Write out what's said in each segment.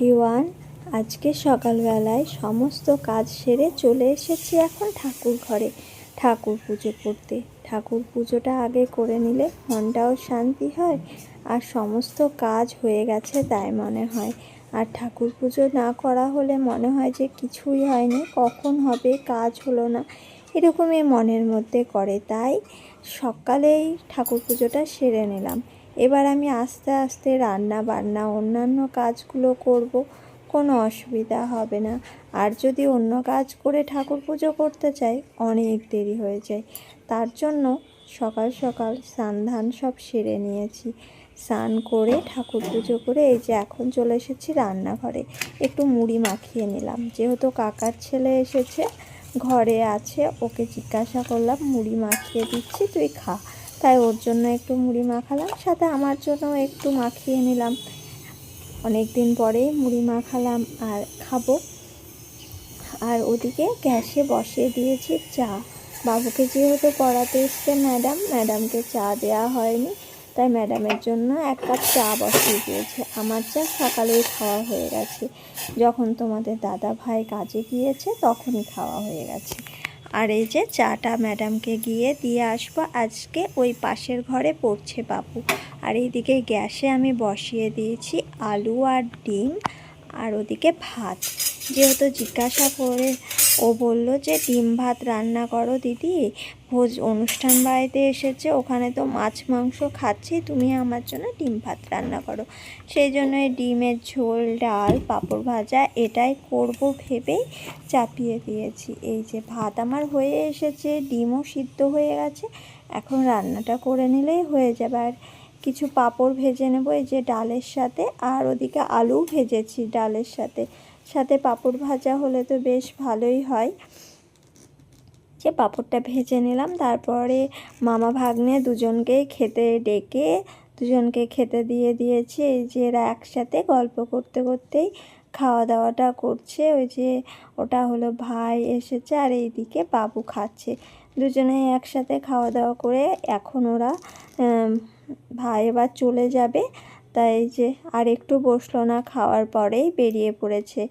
Everyone, আজকে সকালবেলায় সমস্ত কাজ সেরে চলে এসেছি এখন ঠাকুর ঘরে ঠাকুর পুজো করতে। ঠাকুর পুজোটা আগে করে নিলে মনটাও শান্তি হয় আর সমস্ত কাজ হয়ে গেছে তাই মনে হয়। আর ঠাকুর পুজো না করা হলে মনে হয় যে কিছুই হয়নি, কখন হবে, কাজ হলো না, এরকমই মনের মধ্যে করে। তাই সকালেই ঠাকুর পুজোটা সেরে নিলাম। এবার আমি আস্তে আস্তে রান্না বান্না অন্যান্য কাজগুলো করব, কোনো অসুবিধা হবে না। আর যদি অন্য কাজ করে ঠাকুর পুজো করতে চাই অনেক দেরি হয়ে যায়। তার জন্য সকাল সকাল স্নান ধান সব সেরে নিয়েছি। স্নান করে ঠাকুর পুজো করে এই যে এখন চলে এসেছি রান্নাঘরে। একটু মুড়ি মাখিয়ে নিলাম, যেহেতু কাকার ছেলে এসেছে ঘরে আছে, ওকে জিজ্ঞাসা করলাম মুড়ি মাখিয়ে দিচ্ছি তুই খা, তাই ওর জন্য একটু মুড়ি মাখালাম, সাথে আমার জন্য একটু মাখিয়ে নিলাম। অনেক দিন পরেই মুড়ি মাখালাম আর খাবো। আর ওদিকে গ্যাসে বসিয়ে দিয়েছি চা। বাবুকে যেহেতু পড়াতে এসছে ম্যাডামকে চা দেওয়া হয়নি, তাই ম্যাডামের জন্য এক কাপ চা বসিয়ে দিয়েছে। আমার চা সকালেই খাওয়া হয়ে গেছে, যখন তোমাদের দাদা ভাই কাজে গিয়েছে তখনই খাওয়া হয়ে গেছে। আর এই যে চাটা ম্যাডামকে গিয়ে দিয়ে আসবো, আজকে ওই পাশের ঘরে পড়ছে বাবু। আর এইদিকে গ্যাসে আমি বসিয়ে দিয়েছি আলু আর ডিম, আর ওদিকে ভাত। যেহেতু জিজ্ঞাসা করে ও বলল যে ডিম ভাত রান্না করো দিদি, অনুষ্ঠান বাড়িতে এসেছে, ওখানে তো মাছ মাংস খাচ্ছি, তুমি আমার জন্য ডিম ভাত রান্না করো। সেই জন্য ডিমের ঝোল, ডাল, পাঁপড় ভাজা এটাই করব ভেবেই চাপিয়ে দিয়েছি। এই যে ভাত আমার হয়ে এসেছে, ডিমও সিদ্ধ হয়ে গেছে, এখন রান্নাটা করে নিলেই হয়ে যাবে। আর কিছু পাঁপড় ভেজে নেব এই যে ডালের সাথে, আর ওদিকে আলু ভেজেছি ডালের সাথে, সাথে পাঁপড় ভাজা হলে তো বেশ ভালোই হয়। যে পাঁপড়টা ভেজে নিলাম, তারপরে মামা ভাগ্নে দুজনকেই খেতে ডেকে দুজনকে খেতে দিয়ে দিয়েছি। এই যে এরা একসাথে গল্প করতে করতেই খাওয়া দাওয়াটা করছে। ওই যে ওটা হলো ভাই এসেছে আর এইদিকে বাবু খাচ্ছে, দুজনেই একসাথে খাওয়া দাওয়া করে এখন ওরা ভাই এবার চলে যাবে। তাই যে আর একটু বসলো না, খাওয়ার পরেই বেরিয়ে পড়েছে,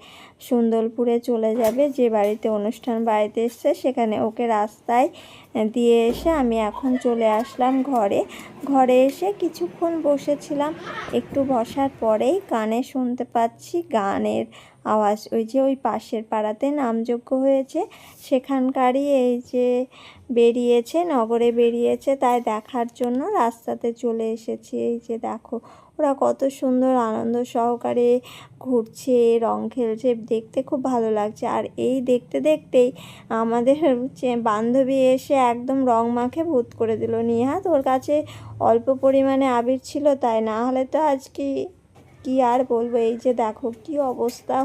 সুন্দরপুরে চলে যাবে, যে বাড়িতে অনুষ্ঠান বাড়িতে এসছে সেখানে। ওকে রাস্তায় দিয়ে এসে আমি এখন চলে আসলাম ঘরে এসে কিছুক্ষণ বসেছিলাম। একটু বসার পরেই কানে শুনতে পাচ্ছি গানের আওয়াজ। ওই যে ওই পাশের পাড়াতে নামযজ্ঞ হয়েছে, সেখানকারই এই যে বেরিয়েছে, নগরে বেরিয়েছে, তাই দেখার জন্য রাস্তাতে চলে এসেছি। এই যে দেখো ওরা কত সুন্দর আনন্দ সহকারে ঘুরছে, রং খেলছে, দেখতে খুব ভালো লাগছে। আর এই দেখতে দেখতেই আমাদের বান্ধবী এসে একদম রং মাখে ভূত করে দিল। নিহাত ওর কাছে অল্প পরিমাণে আবির ছিল, তাই না হলে তো আজকে কি আর বলবো, এই যে দেখো কি অবস্থা